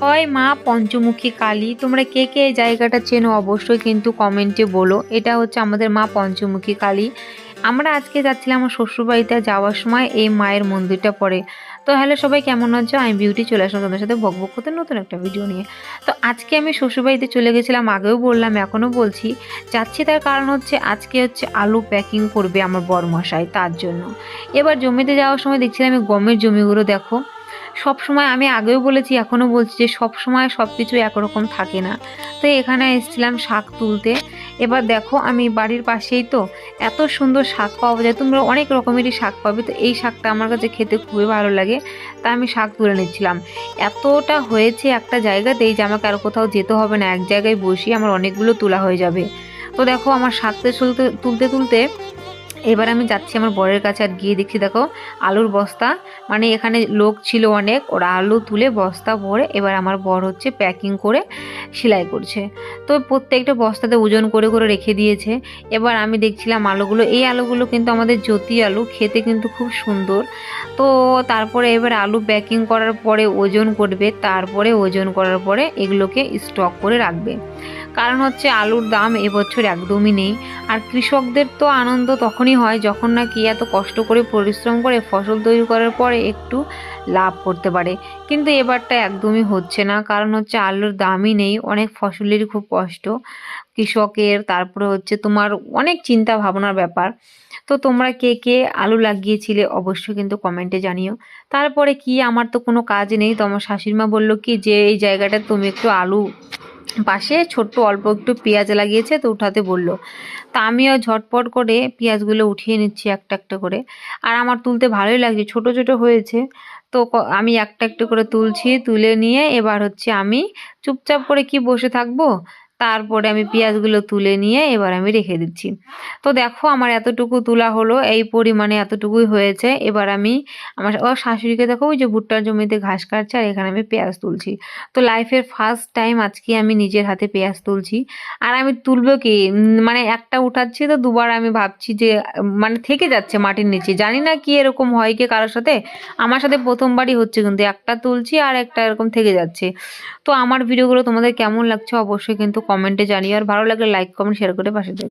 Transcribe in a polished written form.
জয় মা পঞ্চমুখী কালী। তোমরা কে কে এই জায়গাটা চেনো অবশ্যই কিন্তু কমেন্টে বলো। এটা হচ্ছে আমাদের মা পঞ্চমুখী কালী। আমরা আজকে যাচ্ছিলাম আমার শ্বশুরবাড়িতে, যাওয়ার সময় এই মায়ের মন্দিরটা পড়ে। তো হ্যালো সবাই, কেমন আছো? আমি বিউটি চলে আসলাম তোমাদের সাথে বকবক করতে নতুন একটা ভিডিও নিয়ে। তো আজকে আমি শ্বশুরবাড়িতে চলে গেছিলাম, আগেও বললাম এখনও বলছি। যাচ্ছি তার কারণ হচ্ছে আজকে হচ্ছে আলু প্যাকিং করবে আমার বরমশাই, তার জন্য। এবার জমিতে যাওয়ার সময় দেখছিলাম আমি গমের জমিগুলো, দেখো সব সময়, আমি আগেও বলেছি এখনও বলছি যে সব সময় সব কিছু একরকম থাকে না। তো এখানে এসেছিলাম শাক তুলতে। এবার দেখো আমি বাড়ির পাশেই তো এত সুন্দর শাক পাওয়া যায়, তোমরা অনেক রকমেরই শাক পাবে। তো এই শাকটা আমার কাছে খেতে খুবই ভালো লাগে, তা আমি শাক তুলে নিচ্ছিলাম। এতটা হয়েছে একটা জায়গাতেই যে আমাকে আর কোথাও যেতে হবে না, এক জায়গায় বসি আমার অনেকগুলো তোলা হয়ে যাবে। তো দেখো আমার শাকতে তুলতে তুলতে তুলতে এবার আমি যাচ্ছি আমার বরের কাছে, আর গিয়ে দেখছি দেখো আলুর বস্তা, মানে এখানে লোক ছিল অনেক, ওরা আলু তুলে বস্তা ভরে এবার আমার বর হচ্ছে প্যাকিং করে সেলাই করছে। তো প্রত্যেকটা বস্তাতে ওজন করে করে রেখে দিয়েছে। এবার আমি দেখছিলাম আলুগুলো, এই আলুগুলো কিন্তু আমাদের জ্যোতি আলু, খেতে কিন্তু খুব সুন্দর। তো তারপরে এবার আলু প্যাকিং করার পরে ওজন করবে, তারপরে ওজন করার পরে এগুলোকে স্টক করে রাখবে। কারণ হচ্ছে আলুর দাম এবছর একদমই নেই। আর কৃষকদের তো আনন্দ তখনই হয় যখন নাকি এত কষ্ট করে পরিশ্রম করে ফসল তৈরি করার পরে একটু লাভ করতে পারে। কিন্তু এবারটা একদমই হচ্ছে না, কারণ হচ্ছে আলুর দামই নেই, অনেক ফসলেরই খুব কষ্ট কৃষকের। তারপরে হচ্ছে তোমার অনেক চিন্তা ভাবনার ব্যাপার। তো তোমরা কে কে আলু লাগিয়েছিলে অবশ্যই কিন্তু কমেন্টে জানিও। তারপরে কি, আমার তো কোনো কাজ নেই, তো আমার শাশুড়ি মা বললো কি যে এই জায়গাটা তুমি একটু আলু পাশে ছোট্ট অল্প একটু পেঁয়াজ লাগিয়েছে, তো উঠাতে বললো। তা আমিও ঝটপট করে পেঁয়াজগুলো উঠিয়ে নিচ্ছি একটা একটা করে। আর আমার তুলতে ভালোই লাগছে, ছোট ছোট হয়েছে। তো আমি একটা একটা করে তুলছি, তুলে নিয়ে এবার হচ্ছে আমি চুপচাপ করে কি বসে থাকবো। তারপরে আমি পেঁয়াজগুলো তুলে নিয়ে এবার আমি রেখে দিচ্ছি। তো দেখো আমার এতটুকু তোলা হলো, এই পরিমাণে এতটুকুই হয়েছে। এবার আমি আমার ও শাশুড়িকে দেখো ওই যে ভুট্টার জমিতে ঘাস কাটছে, আর এখানে আমি পেঁয়াজ তুলছি। তো লাইফের ফার্স্ট টাইম আজকে আমি নিজের হাতে পেঁয়াজ তুলছি। আর আমি তুলবো কি, মানে একটা উঠাচ্ছি তো দুবার আমি ভাবছি যে মানে থেকে যাচ্ছে মাটির নিচে, জানি না কি এরকম হয় কি কারোর সাথে। আমার সাথে প্রথমবারই হচ্ছে, কিন্তু একটা তুলছি আর একটা এরকম থেকে যাচ্ছে। তো আমার ভিডিওগুলো তোমাদের কেমন লাগছে অবশ্যই কিন্তু কমেন্টে জানিও, আর ভালো লাগলে লাইক কমেন্ট শেয়ার করে পাশে থেকো।